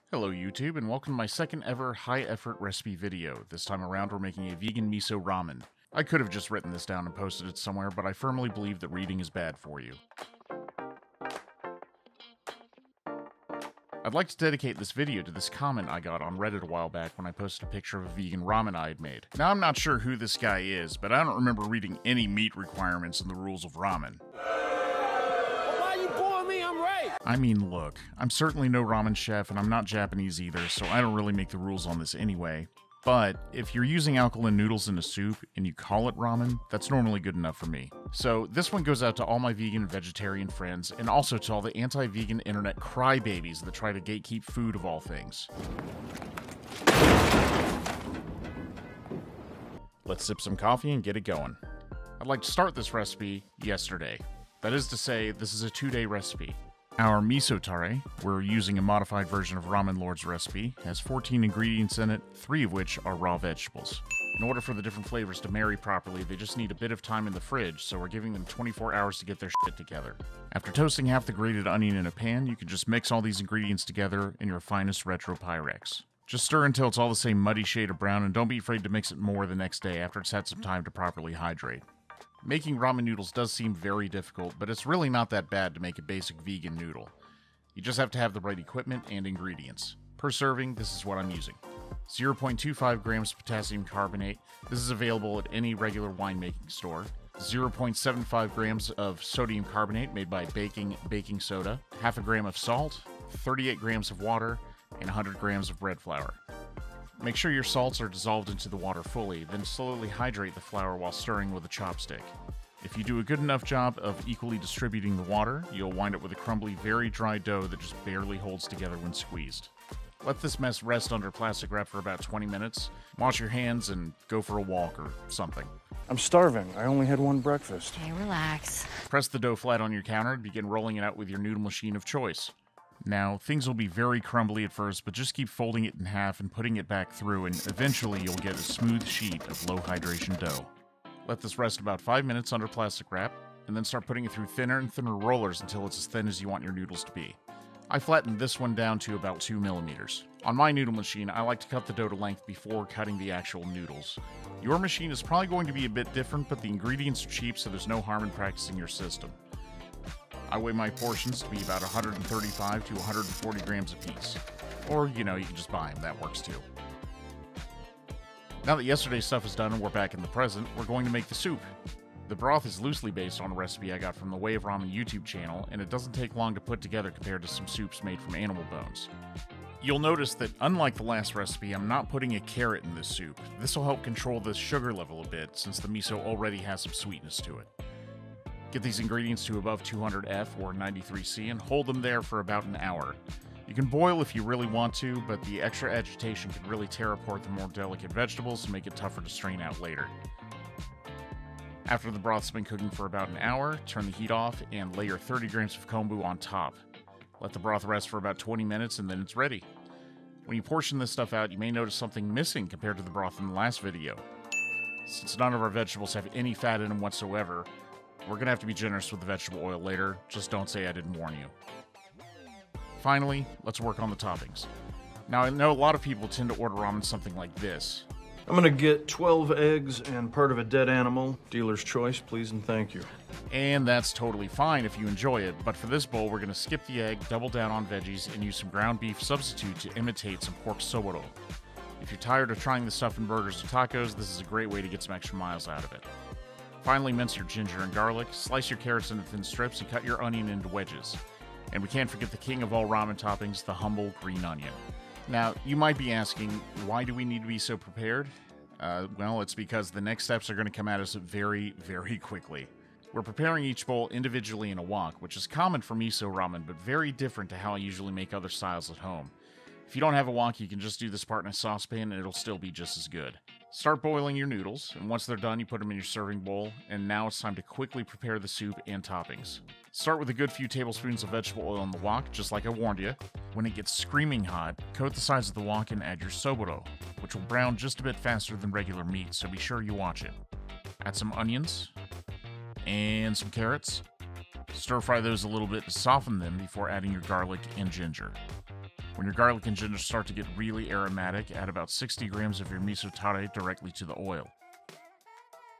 Hello YouTube, and welcome to my second ever high effort recipe video. This time around we're making a vegan miso ramen. I could have just written this down and posted it somewhere, but I firmly believe that reading is bad for you. I'd like to dedicate this video to this comment I got on Reddit a while back when I posted a picture of a vegan ramen I had made. Now I'm not sure who this guy is, but I don't remember reading any meat requirements in the rules of ramen. I mean, look, I'm certainly no ramen chef and I'm not Japanese either, so I don't really make the rules on this anyway. But if you're using alkaline noodles in a soup and you call it ramen, that's normally good enough for me. So this one goes out to all my vegan and vegetarian friends, and also to all the anti-vegan internet crybabies that try to gatekeep food of all things. Let's sip some coffee and get it going. I'd like to start this recipe yesterday. That is to say, this is a 2-day recipe. Our Miso Tare, we're using a modified version of Ramen Lord's recipe, has 14 ingredients in it, 3 of which are raw vegetables. In order for the different flavors to marry properly, they just need a bit of time in the fridge, so we're giving them 24 hours to get their shit together. After toasting half the grated onion in a pan, you can just mix all these ingredients together in your finest retro Pyrex. Just stir until it's all the same muddy shade of brown, and don't be afraid to mix it more the next day after it's had some time to properly hydrate. Making ramen noodles does seem very difficult, but it's really not that bad to make a basic vegan noodle. You just have to have the right equipment and ingredients. Per serving, this is what I'm using. 0.25 grams potassium carbonate. This is available at any regular winemaking store. 0.75 grams of sodium carbonate made by baking soda. Half a gram of salt, 38 grams of water, and 100 grams of bread flour. Make sure your salts are dissolved into the water fully, then slowly hydrate the flour while stirring with a chopstick. If you do a good enough job of equally distributing the water, you'll wind up with a crumbly, very dry dough that just barely holds together when squeezed. Let this mess rest under plastic wrap for about 20 minutes, wash your hands, and go for a walk or something. I'm starving. I only had one breakfast. Okay, relax. Press the dough flat on your counter and begin rolling it out with your noodle machine of choice. Now, things will be very crumbly at first, but just keep folding it in half and putting it back through, and eventually you'll get a smooth sheet of low hydration dough. Let this rest about 5 minutes under plastic wrap, and then start putting it through thinner and thinner rollers until it's as thin as you want your noodles to be. I flattened this one down to about 2 millimeters. On my noodle machine, I like to cut the dough to length before cutting the actual noodles. Your machine is probably going to be a bit different, but the ingredients are cheap, so there's no harm in practicing your system. I weigh my portions to be about 135 to 140 grams a piece. Or, you can just buy them, that works too. Now that yesterday's stuff is done and we're back in the present, we're going to make the soup. The broth is loosely based on a recipe I got from the Way of Ramen YouTube channel, and it doesn't take long to put together compared to some soups made from animal bones. You'll notice that, unlike the last recipe, I'm not putting a carrot in this soup. This will help control the sugar level a bit, since the miso already has some sweetness to it. Get these ingredients to above 200 or 93°C and hold them there for about an hour. You can boil if you really want to, but the extra agitation can really tear apart the more delicate vegetables and make it tougher to strain out later. After the broth's been cooking for about an hour, turn the heat off and layer 30 grams of kombu on top. Let the broth rest for about 20 minutes and then it's ready. When you portion this stuff out, you may notice something missing compared to the broth in the last video. Since none of our vegetables have any fat in them whatsoever, we're going to have to be generous with the vegetable oil later, just don't say I didn't warn you. Finally, let's work on the toppings. Now, I know a lot of people tend to order ramen something like this. I'm gonna get 12 eggs and part of a dead animal. Dealer's choice, please and thank you. And that's totally fine if you enjoy it, but for this bowl, we're going to skip the egg, double down on veggies, and use some ground beef substitute to imitate some pork soboro. If you're tired of trying this stuff in burgers or tacos, this is a great way to get some extra miles out of it. Finally, mince your ginger and garlic, slice your carrots into thin strips, and cut your onion into wedges. And we can't forget the king of all ramen toppings, the humble green onion. Now, you might be asking, why do we need to be so prepared? Well, it's because the next steps are going to come at us very, very quickly. We're preparing each bowl individually in a wok, which is common for miso ramen, but very different to how I usually make other styles at home. If you don't have a wok, you can just do this part in a saucepan and it'll still be just as good. Start boiling your noodles, and once they're done, you put them in your serving bowl, and now it's time to quickly prepare the soup and toppings. Start with a good few tablespoons of vegetable oil in the wok, just like I warned you. When it gets screaming hot, coat the sides of the wok and add your soboro, which will brown just a bit faster than regular meat, so be sure you watch it. Add some onions, and some carrots. Stir fry those a little bit to soften them before adding your garlic and ginger. When your garlic and ginger start to get really aromatic, add about 60 grams of your miso tare directly to the oil.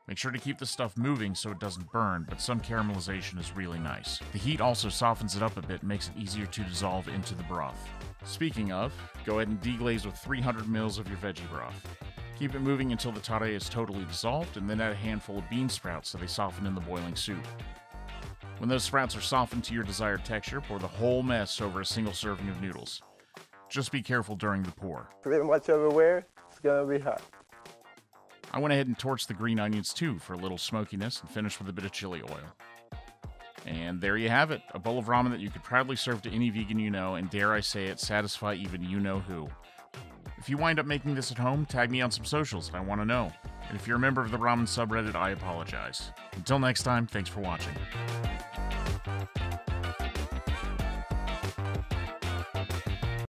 Make sure to keep the stuff moving so it doesn't burn, but some caramelization is really nice. The heat also softens it up a bit and makes it easier to dissolve into the broth. Speaking of, go ahead and deglaze with 300 ml of your veggie broth. Keep it moving until the tare is totally dissolved, and then add a handful of bean sprouts so they soften in the boiling soup. When those sprouts are softened to your desired texture, pour the whole mess over a single serving of noodles. Just be careful during the pour. Pretty much everywhere, it's gonna be hot. I went ahead and torched the green onions too for a little smokiness and finished with a bit of chili oil. And there you have it, a bowl of ramen that you could proudly serve to any vegan you know, and dare I say it, satisfy even you know who. If you wind up making this at home, tag me on some socials, I want to know. And if you're a member of the ramen subreddit, I apologize. Until next time, thanks for watching.